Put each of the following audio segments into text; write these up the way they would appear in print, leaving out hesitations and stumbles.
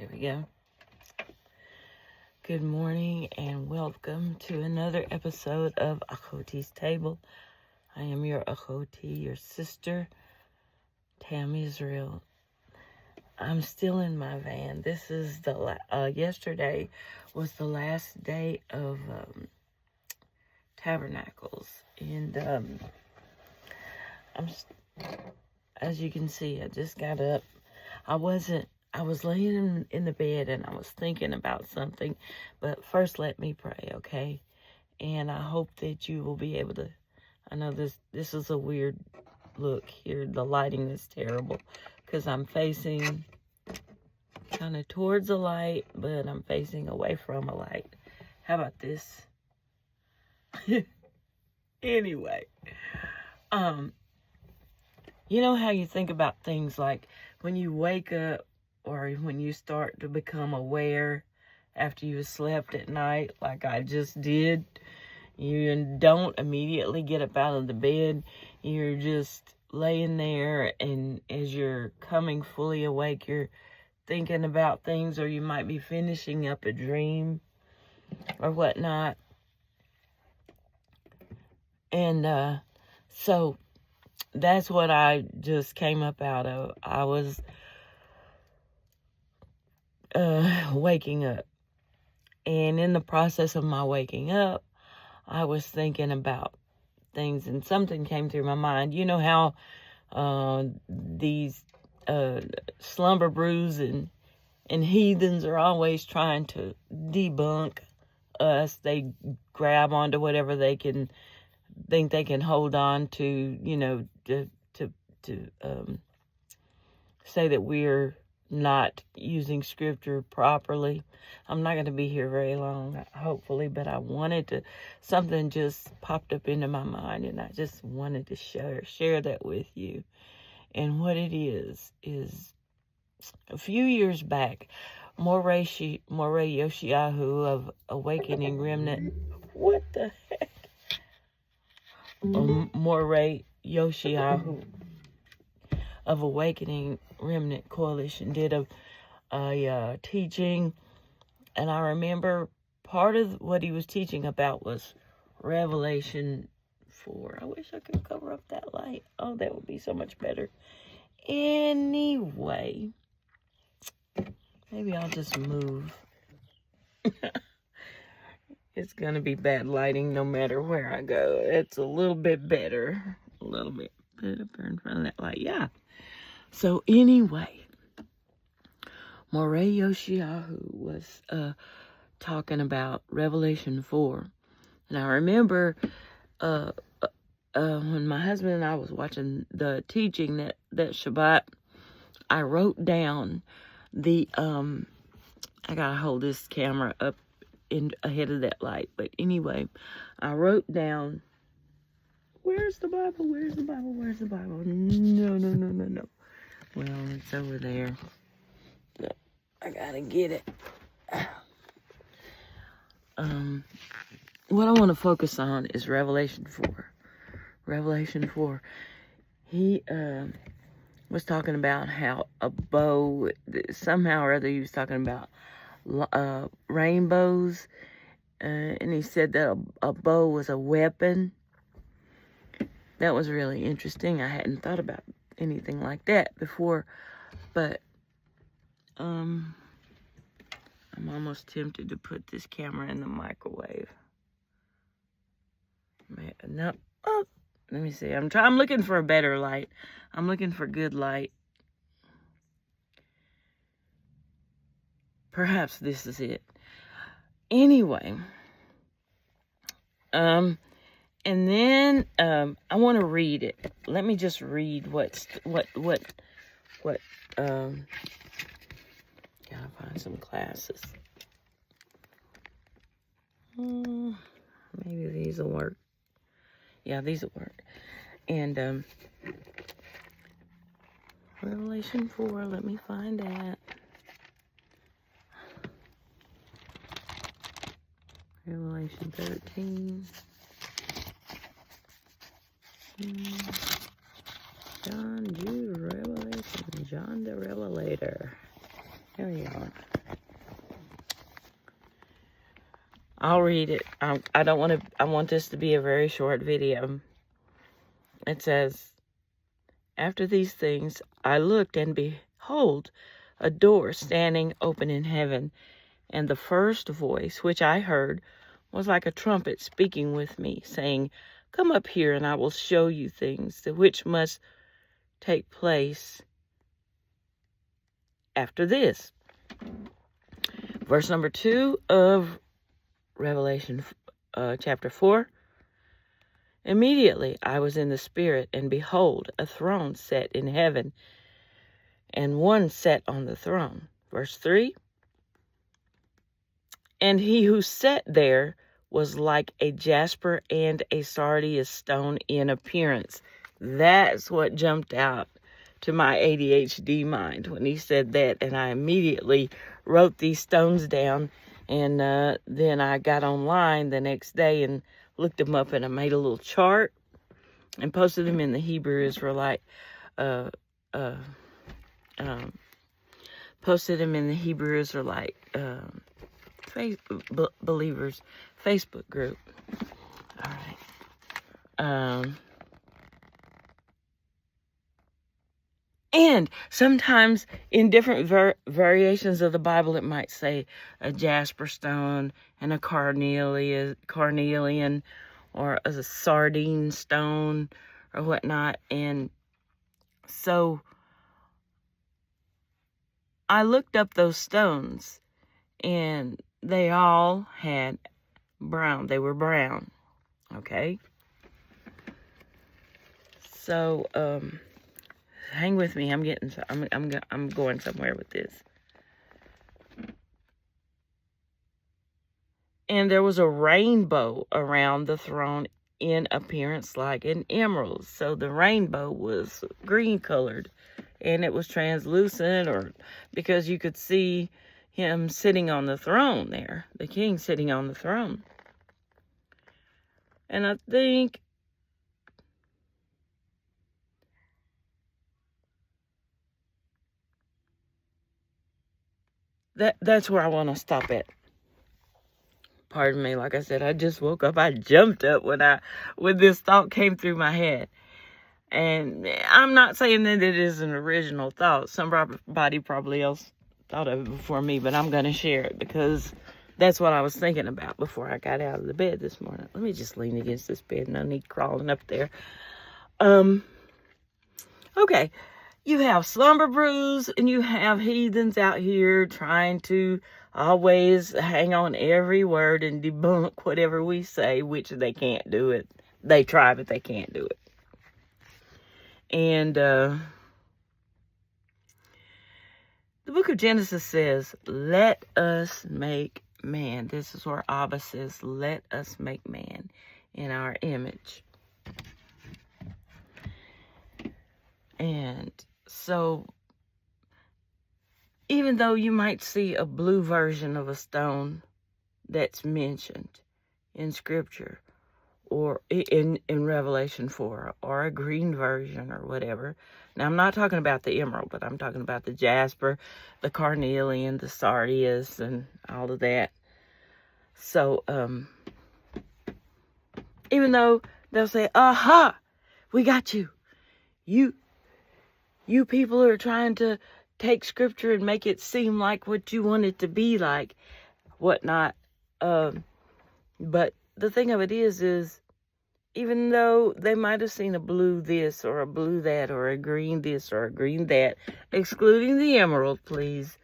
Here we go. Good morning and welcome to another episode of Achoti's Table. I am your Achoti, your sister, Tam Israel. I'm still in my van. This is yesterday was the last day of Tabernacles, and as you can see, I just got up. I was laying in the bed and I was thinking about something, but first let me pray, okay? And I hope that you will be able to. I know this is a weird look here. The lighting is terrible because I'm facing kind of towards a light, but I'm facing away from a light. How about this? Anyway, you know how you think about things like when you wake up or when you start to become aware after you slept at night, like I just did. You don't immediately get up out of the bed. You're just laying there, and as you're coming fully awake, you're thinking about things, or you might be finishing up a dream or whatnot. And so that's what I just came up out of. I was waking up. And in the process of my waking up, I was thinking about things, and something came through my mind. You know how these slumber brews and heathens are always trying to debunk us. They grab onto whatever they can think they can hold on to, you know, to say that we're not using scripture properly. I'm not going to be here very long, hopefully, but I wanted to, something just popped up into my mind, and I just wanted to share that with you. And what it is a few years back, Moreh Yoshiyahu of Awakening Remnant, what the heck? Moreh Yoshiyahu of Awakening Remnant Coalition did a teaching, and I remember part of what he was teaching about was Revelation 4. I wish I could cover up that light. Oh, that would be so much better. Anyway, maybe I'll just move. It's going to be bad lighting no matter where I go. It's a little bit better. A little bit better in front of that light. Yeah. So anyway, Moreh Yoshiyahu was talking about Revelation 4. And I remember when my husband and I was watching the teaching that Shabbat, I wrote down the, I got to hold this camera up ahead of that light. But anyway, I wrote down, where's the Bible? Where's the Bible? Where's the Bible? No. Well, it's over there. But I gotta get it. What I want to focus on is Revelation 4. Revelation 4. He was talking about how a bow, somehow or other he was talking about rainbows. And he said that a bow was a weapon. That was really interesting. I hadn't thought about anything like that before, but I'm almost tempted to put this camera in the microwave. No. Oh, let me see. I'm looking for a better light. I'm looking for good light. Perhaps this is it. Anyway, and then I want to read it. Let me just read what gotta find some classes. Maybe these will work. Yeah, these will work. And Revelation 4, let me find that. Revelation 13. John, Jude, Revelation, John the Revelator. There we are. I'll read it. I want this to be a very short video. It says, "After these things, I looked, and behold, a door standing open in heaven. And the first voice which I heard was like a trumpet speaking with me, saying, Come up here, and I will show you things which must take place after this." Verse number 2 of Revelation chapter 4. "Immediately I was in the Spirit, and behold, a throne set in heaven, and one sat on the throne." Verse 3. "And he who sat there was like a jasper and a sardius stone in appearance." That's what jumped out to my ADHD mind when he said that, and I immediately wrote these stones down, and then I got online the next day and looked them up, and I made a little chart and posted them in the Hebrew Israelite believers Facebook group. All right. And sometimes in different variations of the Bible, it might say a jasper stone and a carnelian, or a sardine stone or whatnot. And so I looked up those stones, and they all had brown. They were brown. Okay. So, hang with me. I'm going somewhere with this. "And there was a rainbow around the throne in appearance like an emerald." So the rainbow was green colored, and it was translucent, or because you could see him sitting on the throne there, the king sitting on the throne. And I think that's where I want to stop at. Pardon me, like I said, I just woke up. I jumped up when this thought came through my head. And I'm not saying that it is an original thought. Somebody probably else thought of it before me, but I'm going to share it because that's what I was thinking about before I got out of the bed this morning. Let me just lean against this bed. No need crawling up there. Okay. You have slumber brews, and you have heathens out here trying to always hang on every word and debunk whatever we say, which they can't do it. They try, but they can't do it. And the book of Genesis says, "Let us make man." This is where Abba says, "Let us make man in our image." And so, even though you might see a blue version of a stone that's mentioned in Scripture, or in Revelation 4, or a green version, or whatever. Now, I'm not talking about the emerald, but I'm talking about the jasper, the carnelian, the sardius, and all of that. So, even though they'll say, "Aha, we got you. You people are trying to take Scripture and make it seem like what you want it to be like," whatnot. But the thing of it is even though they might have seen a blue this or a blue that or a green this or a green that, excluding the emerald, please.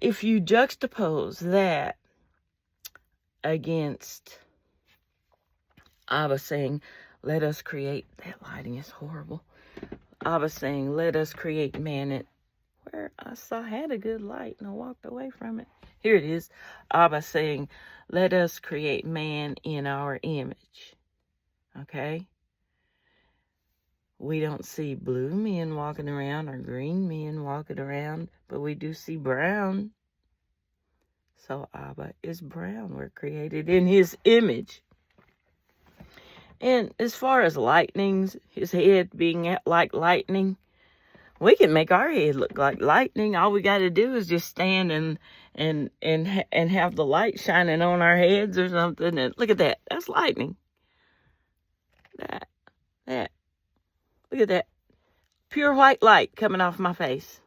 If you juxtapose that against Abba saying, "Let us create," that lighting is horrible. Abba saying, "Let us create man," where I had a good light and I walked away from it. Here it is. Abba saying, "Let us create man in our image." Okay? We don't see blue men walking around or green men walking around, but we do see brown. So Abba is brown. We're created in his image. And as far as lightnings, his head being like lightning, We can make our head look like lightning. All we got to do is just stand and have the light shining on our heads or something. And look at that. That's lightning. That. Look at that. Pure white light coming off my face.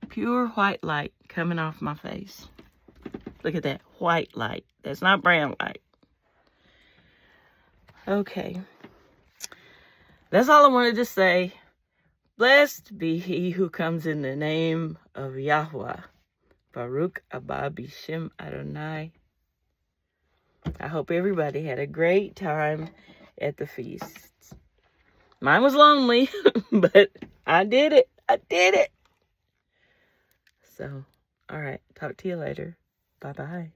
Pure white light coming off my face. Look at that. White light. That's not brown light. Okay. That's all I wanted to say. Blessed be he who comes in the name of Yahweh. Baruch Abba B'Shem Adonai. I hope everybody had a great time at the feast. Mine was lonely, but I did it. I did it. So, all right. Talk to you later. Bye-bye.